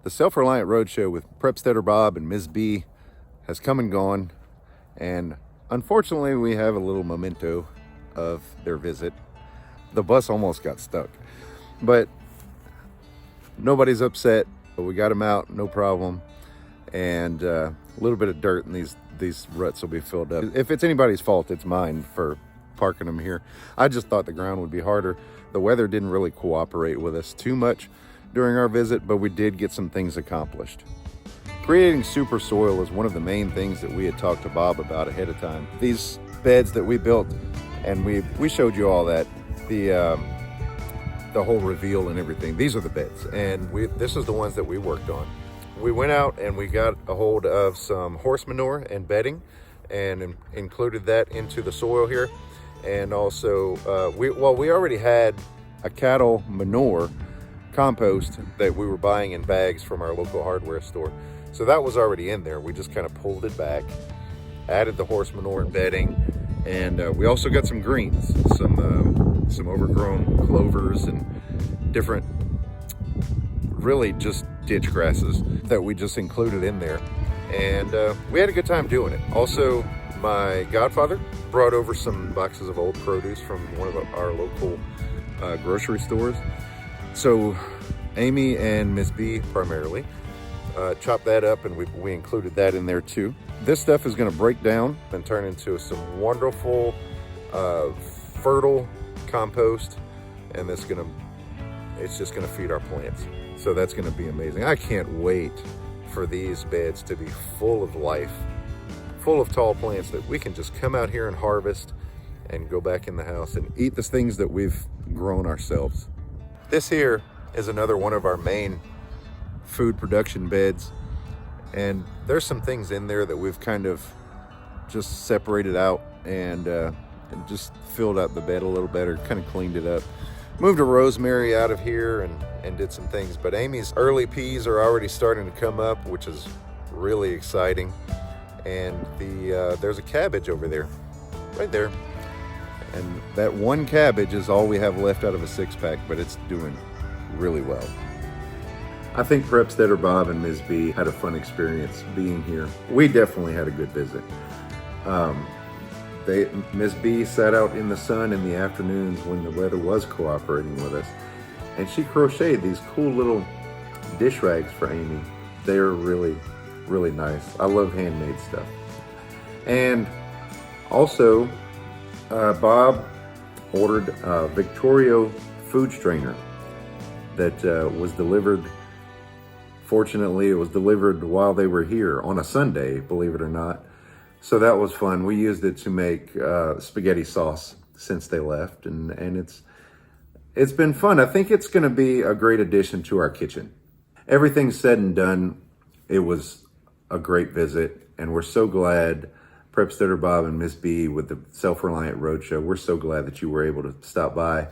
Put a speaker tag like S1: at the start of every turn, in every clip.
S1: The Self Reliant RoadShow with Prepsteader Bob and Ms. B has come and gone, and unfortunately we have a little memento of their visit. The bus almost got stuck, but nobody's upset. We got them out, no problem, and a little bit of dirt, and these ruts will be filled up. If it's anybody's fault, it's mine for parking them here. I just thought the ground would be harder. The weather didn't really cooperate with us too much during our visit, but we did get some things accomplished. Creating super soil is one of the main things that we had talked to Bob about ahead of time. These beds that we built, and we showed you all that, the whole reveal and everything. These are the beds, and this is the ones that we worked on. We went out and we got a hold of some horse manure and bedding and included that into the soil here. And also, we already had a cattle manure compost that we were buying in bags from our local hardware store. So that was already in there. We just kind of pulled it back, added the horse manure and bedding, and we also got some greens, some overgrown clovers and different, really just ditch grasses that we just included in there. And we had a good time doing it. Also, my godfather brought over some boxes of old produce from one of our local grocery stores. So Amy and Miss B primarily chopped that up, and we included that in there too. This stuff is going to break down and turn into some wonderful fertile compost, and it's just going to feed our plants. So that's going to be amazing. I can't wait for these beds to be full of life, full of tall plants that we can just come out here and harvest and go back in the house and eat the things that we've grown ourselves. This here is another one of our main food production beds, and there's some things in there that we've kind of just separated out and just filled out the bed a little better, kind of cleaned it up. Moved a rosemary out of here and did some things, but Amy's early peas are already starting to come up, which is really exciting. And there's a cabbage over there, right there. And that one cabbage is all we have left out of a 6-pack, but it's doing really well. I think Prepsteader Bob and Ms. B had a fun experience being here. We definitely had a good visit. Ms. B sat out in the sun in the afternoons when the weather was cooperating with us, and she crocheted these cool little dish rags for Amy. They're really, really nice. I love handmade stuff. And also, Bob ordered a Victorio food strainer that was delivered. Fortunately, it was delivered while they were here on a Sunday, believe it or not. So that was fun. We used it to make spaghetti sauce since they left, and it's been fun. I think it's going to be a great addition to our kitchen. Everything said and done, it was a great visit, and we're so glad, Prepsteader Bob and Miss B with the Self Reliant RoadShow, we're so glad that you were able to stop by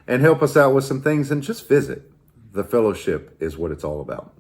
S1: and help us out with some things and just visit. The fellowship is what it's all about.